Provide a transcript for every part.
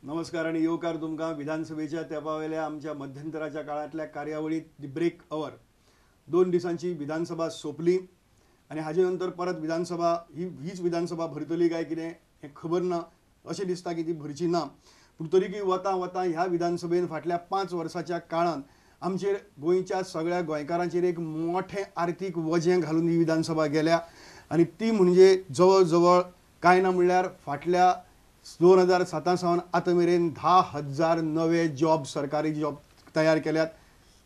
नमस्कार आणि येवकार तुमका विधानसभेच्या तेंपावेल्या आमच्या मध्यंतराच्या काळातल्या कार्यावळीत दी ब्रेक अवर 2 दिवसांची विधानसभा सोंपली आणि हाजे नंतर परत विधानसभा हीच विधानसभा भरतली काय कितें हें खबर ना. अशें दिसता की ती भरची ना. पूण तरी वता वता ह्या विधानसभेन फाटल्या 5 वर्साच्या काळात आमचेर गोंयच्या सगळ्या गोंयकारांचेर एक मोठें आर्थीक वजें घालून ही विधानसभा गेल्या आणि ती म्हणजे जवळ जवळ काय ना म्हणल्यार फाटल्या 2007 सावन आतां मेरेन 10,000 नवे जॉब सरकारी जॉब तयार केल्यात.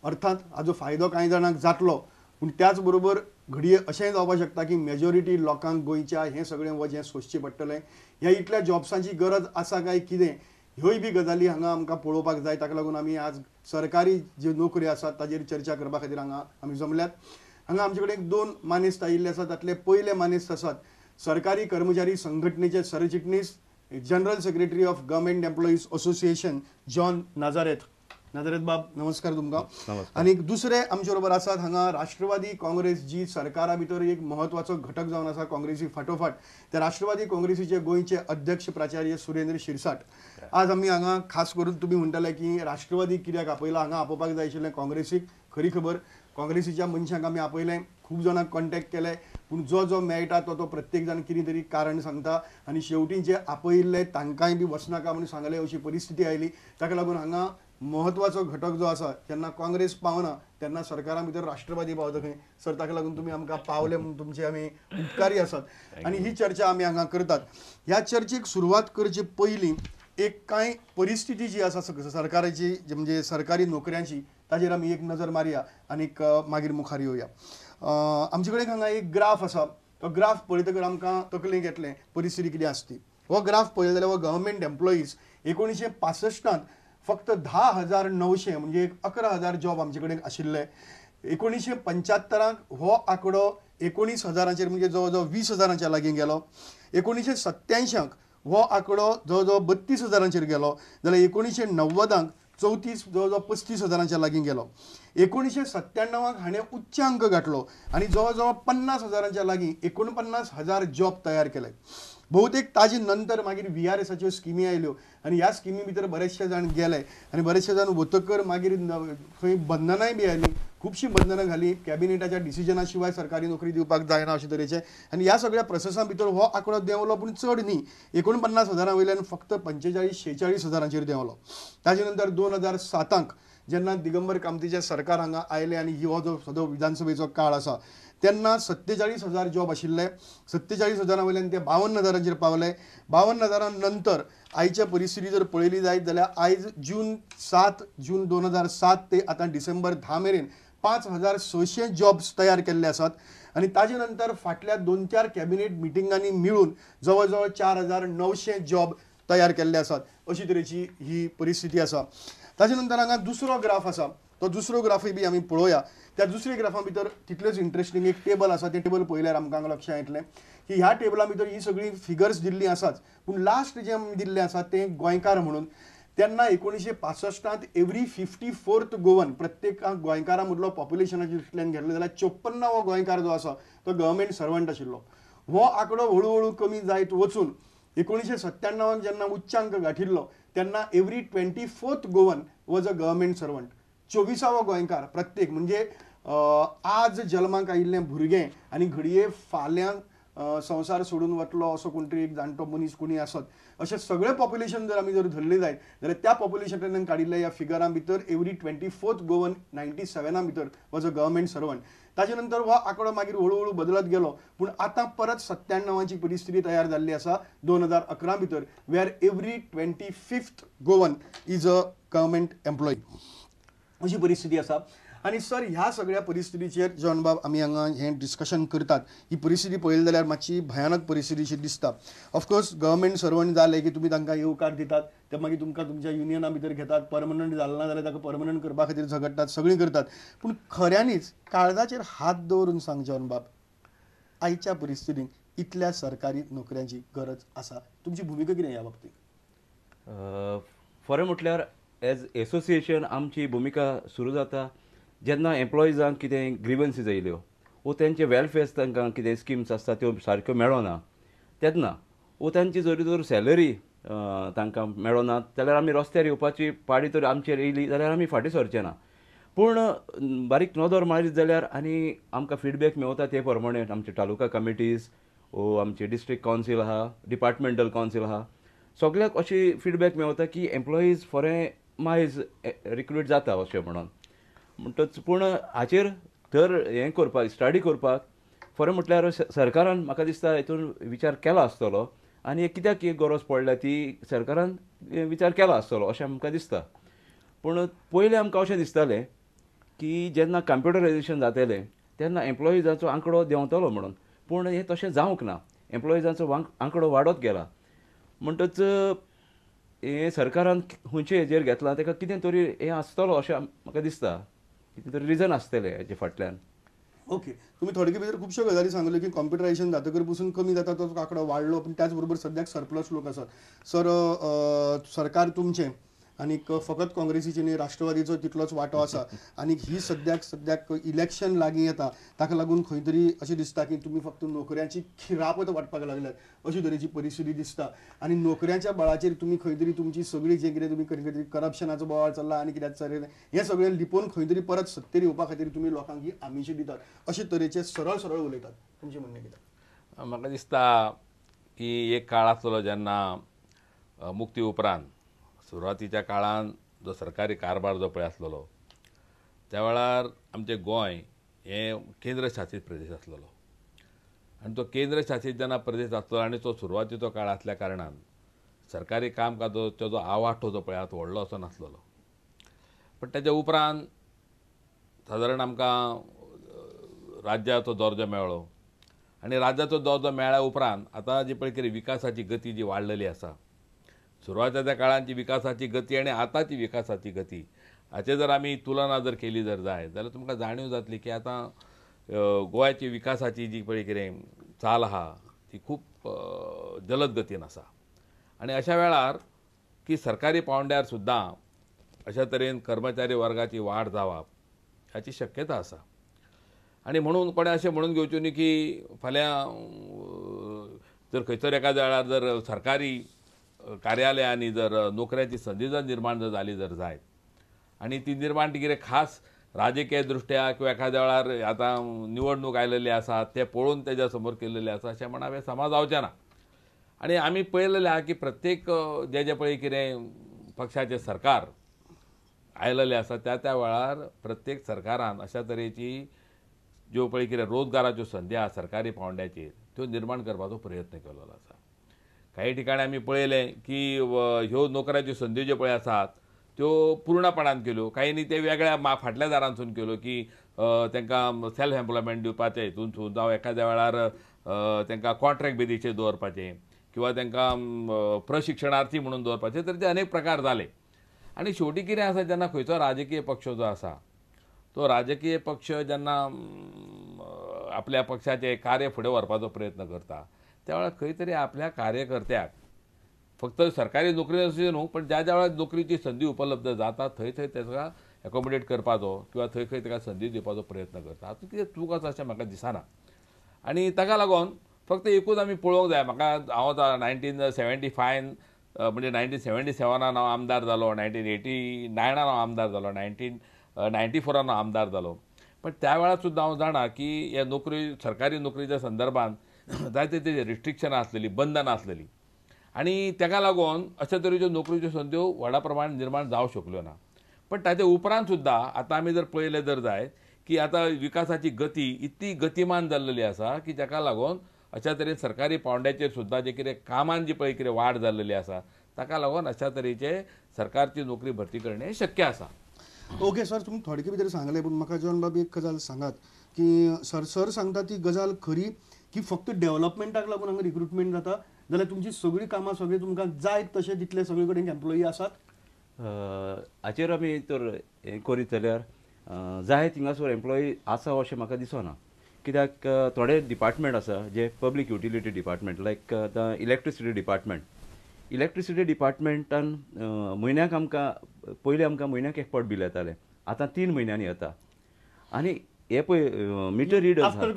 अर्थात हाजो फायदो कांय जाणांक जातलो पूण त्याच बरोबर घडये अशेंय जावपाक शकता की मेजॉरिटी लोकांक गोंयच्या हें सगळें वजें सोंसचें पडटलें. ह्या इतल्या जॉब्सांची गरज आसा काय कितें ह्योय बी गजाली हांगा आमकां पळोवपाक जाय. ताका लागून आमी आज सरकारी ज्यो नोकऱ्यो आसात ताजेर चर्चा करपा खातीर हांगा आमी जमल्यात. हांगा आमचे कडेन 2 मानेस्त आयिल्ले आसात. तातले पयले मानेस्त आसात सरकारी कर्मचारी संघटनेचे सरचिटणीस general secretary of government employees association John Nazareth. Nazareth बाब नमस्कार तुमकां. आणि दुसरे आमचे बरोबर आसात हांगा राष्ट्रवादी काँग्रेस जी सरकारा भितर एक म्हत्वाचो घटक जावन आसा काँग्रेसी फाटोफाट ते राष्ट्रवादी काँग्रेसीचे गोंयचे अध्यक्ष प्राचार्य सुरेंद्र शिरसाट. आज आमी हांगा खास करून तुमी म्हणटले की राष्ट्रवादी कित्याक आपयला हांगा आपोवपाक जाय आशिल्लें काँग्रेसीक. खरी खबर काँग्रेसीच्या मनशांक आमी आपयलें, खूब जाणांक कॉन्टॅक्ट केले पूण जो जो मेळटा तो प्रत्येक जाण कितें तरी कारण सांगता आनी शेवटी जे आपयिल्ले तांकांय बी वचनाका म्हणून सांगले अशी परिस्थिती आयली. ताका लागून हांगा महत्वाचो घटक जो आसा जेन्ना काँग्रेस पावना तेन्ना सरकारा भितर राष्ट्रवादी पावता खंय सर. ताका लागून तुमी आमकां पावले म्हणून तुमचे आमी उपकारी आसात आनी ही चर्चा आमी हांगा करतात. ह्या चर्चेक सुरवात करचे पयलीं एक कांय परिस्थिती जी आसा सरकाराची म्हणजे सरकारी नोकऱ्यांची ताजेर आमी एक नजर मारया आनी मागीर मुखार येवया. आमचे कडेन हांगा एक ग्राफ आसा. तो ग्राफ पळयतकर आमकां तकलेक येतलें परिस्थिती कितें आसा ती. हो ग्राफ पळयलो जाल्यार हो गव्हर्नमेंट एम्प्लॉईज 1965 फक्त 10,900 म्हणजे 11,000 जॉब आमचे कडेन आशिल्ले. 1975 हो आंकडो 19,000 म्हणजे जवळ जवळ 20,000 लागीं गेलो. 1987 हो आंकडो जवळ जवळ 32,000 गेलो जाल्यार 1990 जवळ जवळ 35,000 लागीं गेलो. 1997 हाणें उच्चांक गाठलो आनी जवळ जवळ 50,000 लागीं 49,000 जॉब तयार केले. बहुतेक ताजे नंतर मागीर VRSच्यो स्किमी आयल्यो आनी ह्या स्किमी भितर बरेचशे जाण गेले आनी बरेचशे जाण वतकर मागीर खंय बंधनाय बी आयलीं. खुबशीं बंधनां घाली. कॅबिनेटाच्या डिसिजना शिवाय सरकारी नोकरी दिवपाक जायना अशे तरेचे आनी ह्या सगळ्या प्रोसेसा भितर हो आंकडो देंवलो पूण चड न्ही. 49,000 वयल्यान फक्त 45-46,000 देंवलो. ताजे नंतर 2007 जेन्ना दिगंबर कामतीचे सरकार हांगा आयले आनी हो जो सदो विधानसभेचो काळ आसा तेन्ना 47,000 जॉब आशिल्ले. 47,000 वयल्यान ते 52,000 पावले. 52,000 नंतर आयच्या परिस्थिती जर पळयली जायत जाल्यार आयज जून 2007 ते आतां डिसेंबर 10 मेरेन 5,600 जॉब्स तयार केल्ले आसात आनी ताजे नंतर फाटल्या 2-4 कॅबिनेट मिटिंगांनी मिळून जवळ जवळ 4,900 जॉब तयार केल्ले आसात. अशी तरेची ही परिस्थिती आसा. ताजे नंतर हांगा दुसरो ग्राफ आसा. तो दुसरो ग्राफूय बी आमी पळोवया. त्या दुसऱ्या ग्राफा भितर तितलेच इंट्रस्टिंग एक टेबल आसा. ते टेबल पळयल्यार आमकां लक्षांत येतलें की ह्या टेबला भितर ही सगळी फिगर्स दिल्ली आसात पूण लास्ट जे दिल्लें आसा तें गोंयकार म्हणून. तेन्ना 1965 एवरी 54th गोवन प्रत्येक गोंयकारा मदलो पॉप्युलेशनाच्या दृश्टीन घेतले जाल्यार 54वो गोंयकार जो आसा तो गव्हर्नमेंट सर्वंट आशिल्लो. हो आंकडो हळू हळू कमी जायत वचून 1997 जेन्ना उच्चांक गाठिल्लो तेन्ना every 24th Goan was a government servant. 24वो गोंयकार प्रत्येक म्हणजे आज जल्माक आयिल्लें भुरगें आनी घडये फाल्यां संवसार सोडून वतलो असो कोण तरी एक जाणटो मनीस कोणी आसत अशें सगळें पॉप्युलेशन जर आमी जर धरलें जायत जाल्यार त्या पॉप्युलेशनान काडिल्ल्या ह्या फिगरां भितर एवरी 24th गोवन 97 भितर वॉज अ गव्हर्नमेंट सर्वंट. ताजे नंतर हो आंकडो मागीर हळू बदलत गेलो पूण आतां परत 97ची परिस्थिती तयार जाल्ली आसा 2011 भितर वेर every 25th Goan is a government employee. अशी परिस्थिती आसा. आनी सर ह्या सगळ्या परिस्थितीचेर जॉन बाब आमी हांगा हें डिस्कशन करतात. ही परिस्थिती पळयली जाल्यार मातशी भयानक परिस्थितीची दिसता. ऑफकोर्स गव्हर्नमेंट सर्वंट जाले की तुमी तांकां येवकार दितात ते मागीर तुमकां तुमच्या युनियना भितर घेतात. परमनंट जालें ना जाल्यार ताका परमनंट करपा खातीर झगडटात सगळीं करतात. पूण खऱ्यांनीच काळजाचेर हात दवरून सांग जॉन बाब आयच्या परिस्थितीन इतल्या सरकारी नोकऱ्यांची गरज आसा. तुमची भुमिका कितें ह्या बाबतींत? खरें म्हटल्यार एज एसोसिएशन आमची भुमिका सुरू जाता जेन्ना एम्प्लॉइजांक कितें ग्रिवन्सीज येयल्यो वो तेंचे वेलफेअर्स तांकां कितें स्किम्स आसता त्यो सारक्यो मेळना तेन्ना वो तांची जरी जर सॅलरी तांकां मेळो ना जाल्यार आमी रस्त्यार येवपाची पाडी तर आमचेर येयली जाल्यार आमी फाटीं सरचे ना. पूण बारीक नदर मारीत जाल्यार आनी आमकां फिडबॅक मेळता ते प्रमाणे आमचे तालुका कमिटीज वो आमचे डिस्ट्रिक्ट कावन्सील आहा, डिपार्टमेंटल कावन्सील आहा, सगळ्याक अशी फिडबॅक मेळता की एम्प्लॉईज फॉरें मायज रिक्रूट जाता अशें म्हणटच. पूण हाचेर तर हें करपाक स्टडी करपाक खरें म्हटल्यार सरकारान म्हाका दिसता हितून विचार केलो आसतलो आनी कित्याक ही गरज पडल्या ती सरकारान विचार केलो आसतलो अशें आमकां दिसता. पूण पयलें आमकां अशें दिसतालें की जेन्ना कम्प्युटरायजेशन जातलें तेन्ना एम्प्लॉइजाचो आंकडो देंवतलो म्हणून, पूण हें तशें जावंक ना. एम्प्लॉइजाचो आंकडो वाडत गेला म्हणटच हें सरकारान खंयचे हेजेर घेतलां ताका कितें तरी हें आसतलो अशें म्हाका दिसता, कितें तरी रिजन आसतलें हेजे फाटल्यान. ओके, तुम्ही थोडके भितर खुबश्यो गजाली सांगले की कॉम्प्युटरायझेशन जातकर पसून कमी जाता तो आंकडो वाडलो, पण त्याच बरोबर सद्याक सरप्लस लोक आसात. सर सरकार तुमचें आनीक फकत काँग्रेसीचे न्ही राष्ट्रवादीचो तितलोच वांटो आसा आनीक ही सद्याक इलेक्शन लागीं येता ताका लागून खंय तरी अशें दिसता की तुमी फक्त नोकऱ्यांची खिरापत वाटपाक लागल्यात अशी तरेची परिस्थिती दिसता. आनी नोकऱ्यांच्या बळाचेर तुमी खंय तरी तुमची सगळी जें कितें तुमी खंय तरी करप्शनाचो बोवाळ चल्ला आनी कित्याक चलयलें हें सगळें लिपोवन खंय तरी परत सत्तेर येवपा खातीर तुमी लोकांक ही आमिशी दितात अशे तरेचे सरळ सरळ उलयतात. तुमचें म्हणणें कितें? म्हाका दिसता की एक काळ आसलो जेन्ना मुक्ती उपरांत सुरवातीच्या काळान जो सरकारी कारभार जो पळय आसलेलो त्या वेळार आमचें गोंय हें केंद्र शासीत प्रदेश आसलेलो आनी तो केंद्र शासीत जेन्ना प्रदेश आसलो आनी तो सुरवातीचो काळ आसल्या कारणान सरकारी कामकाजाचो जो आवाठो जो पळय तो व्हडलो असो नासलेलो. पण तेच्या उपरांत सादारण आमकां राज्याचो दर्जो मेळ्ळो आनी राज्याचो दर्जो मेळ्ळ्या उपरांत आतां जी पळय कितें विकासाची गती जी वाडलेली आसा, सुरवातेच्या काळांची विकासाची गती आनी आतांची विकासाची गती हाचे जर आमी तुलना जर केली जर जायत जाल्यार तुमकां जाणीव जातली की आतां गोंयाची विकासाची जी पळय कितें चाल आहा ती खूब जलद गतीन आसा. आनी अशा वेळार की सरकारी पावंड्यार सुद्दां अशा तरेन कर्मचारी वर्गाची वाड जावप हाची शक्यता आसा. आनी म्हणून कोणें अशें म्हणून घेवचें न्ही की फाल्यां जर खंयसर एखाद्या वेळार जर सरकारी कार्यालयांनी जर नोकऱ्याची संदी जर निर्माण जर जाली जर जायत आनी ती निर्माण ती कितें खास राजकीय दृश्ट्या किंवा एखाद्या वेळार आतां निवडणूक आयलेली आसा ते पळोवन तेज्या समोर केल्लेले आसा अशें म्हणून हांवें समाज जावचें ना. आनी आमी पळयलेलें आहा की प्रत्येक जे जे पळय कितें पक्षाचें सरकार आयलेलें आसा त्या त्या वेळार प्रत्येक सरकारान अशा तरेची ज्यो पळय कितें रोजगाराच्यो संदी आहा सरकारी पावंड्याचेर त्यो निर्माण करपाचो प्रयत्न केलेलो आसा. काही ठिकाणी आमी पळयलें की ह्यो नोकऱ्याच्यो संदी ज्यो पळय आसात त्यो पूर्णपणान केल्यो, कांयनी ते वेगळ्या फाटल्या दारांतसून केल्यो की तांकां सेल्फ एम्प्लॉयमेंट दिवपाचें हितूनसून जावं एखाद्या वेळार तांकां कॉन्ट्रॅक्ट बेजीचेर दवरपाचें किंवा तांकां प्रशिक्षणार्थी म्हणून दवरपाचें तर ते अनेक प्रकार जाले. आनी शेवटी कितें आसा जेन्ना खंयचो राजकीय पक्ष जो आसा तो राजकीय पक्ष जेन्ना आपल्या पक्षाचें कार्य फुडें व्हरपाचो प्रयत्न करता त्या वेळार खंय तरी आपल्या कार्यकर्त्याक फक्त सरकारी नोकरी अशी न्हू पण ज्या ज्या वेळार नोकरीची संदी उपलब्ध जाता थंय थंय ताका एकोमोडेट करपाचो किंवा थंय खंय ताका संदी दिवपाचो प्रयत्न करता. हातूंत कितें चूक आसा अशें म्हाका दिसना. आनी ताका लागून फक्त एकूच आमी पळोवंक जाय. म्हाका हांव 1975 म्हणजे 1977 हांव आमदार जालो, 1989 हांव आमदार जालो, 1994 हांव आमदार जालो. पण त्या वेळार सुद्दां हांव जाणा की ह्या नोकरी सरकारी नोकरीच्या संदर्भांत जायते तेजे रिस्ट्रिक्शनां आसलेलीं, बंधनां आसलेलीं आनी ताका लागून अशा तरेच्यो नोकरीच्यो संद्यो व्हडा प्रमाणांत निर्माण जावंक शकल्यो ना. पण ताचे उपरांत सुद्दां आतां आमी जर पळयलें जर जायत की आतां विकासाची गती इतली गतिमान जाल्लेली आसा की जाका लागून अशा तरेन सरकारी पावंड्याचेर सुद्दां जे कितें कामान जी पळय कितें वाड जाल्लेली आसा ताका लागून अशा तरेचे सरकारची नोकरी भरती करणे शक्य आसा. ओके सर, तुम्ही थोडके भितर सांगले पण म्हाका जॉन बाब एक गजाल सांगात की सर सांगता ती गजाल खरी की फक्त डेव्हलपमेंटाक लागून हांगा रिक्रुटमेंट जाता जाल्यार तुमची सगळी कामां सगळी तुमकां जाय तशे तितले सगळे कडेन एम्प्लॉई आसात? हाचेर आमी तर हें करीत जाल्यार जाय थिंगासोर एम्प्लॉई आसा अशें म्हाका दिसना. कित्याक थोडे डिपार्टमेंट आसा जे पब्लीक युटिलिटी डिपार्टमेंट लायक आतां इलेक्ट्रिसिटी डिपार्टमेंटान म्हयन्याक आमकां पयलीं आमकां म्हयन्याक एक पट बील येतालें, आतां 3 म्हयन्यांनी येता. आनी हे पळय मिटर रिडर्स आफ्टर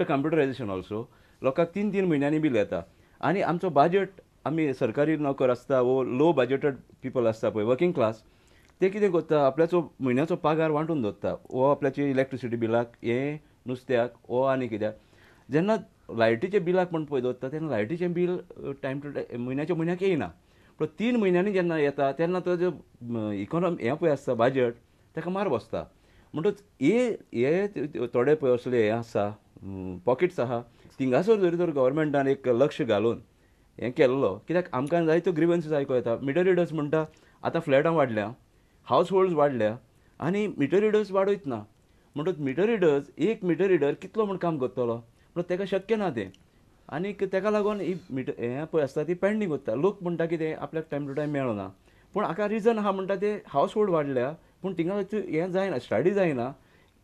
कम्प्युटरायझेशन ऑल्सो लोकांक 3 म्हयन्यांनी बील येता. आनी आमचो बजेट आमी सरकारी नोकर आसता वो लो बजेटेड पीपल आसता पळय वर्किंग क्लास ते कितें करता आपल्याचो म्हयन्याचो पगार वांटून दवरता वो आपल्याची इलेक्ट्रिसिटी बिलाक हे नुस्त्याक वो आनी कित्याक जेन्ना लायटीचे बिलाक म्हण पळय दवरता तेन्ना लायटीचें बील टायम टू टायम म्हयन्याच्या म्हयन्याक येयना पूण 3 म्हयन्यांनी जेन्ना येता तेन्ना तो जो इकॉनॉमी हें पळय आसता बजेट ताका मार बसता म्हणटच हे थोडे पळय असले हे आसा पॉकेट्स आहा थिंगासर जरी तर गव्हर्मेंटान एक लक्ष घालून हें केल्लो कित्याक आमकां जायत्यो ग्रिवन्सीस आयकूं येता मिटर रिडर्स म्हणटा आतां फ्लॅटां वाडल्या हावज होल्ड्स वाडल्या आनी मिटर रिडर्स वाडयत ना म्हणटच मिटर रिडर्स एक मिटर रिडर कितलो म्हण काम करतलो म्हणून ताका शक्य ना तें आनीक ताका लागून ही मिटर हें पळय आसता ती पेंडींग उरता लोक म्हणटा कितें आपल्याक टायम टू टायम मेळना पूण हाका रिजन आहा म्हणटा ते हावज होल्ड वाडल्या पूण थिंगा हें जायना स्टडी जायना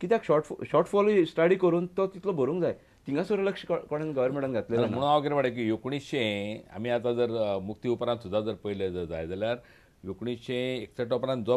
कित्याक शॉर्टफॉल स्टडी करून तो तितलो भरूंक जाय थिंगासर लक्ष कोणें गव्हर्मेंटान घातलेलें म्हणून हांव कितें म्हणटा की 1900 आमी आतां जर मुक्ती उपरांत सुद्दां जर पयलें जर जाय जाल्यार 1961 उपरांत जो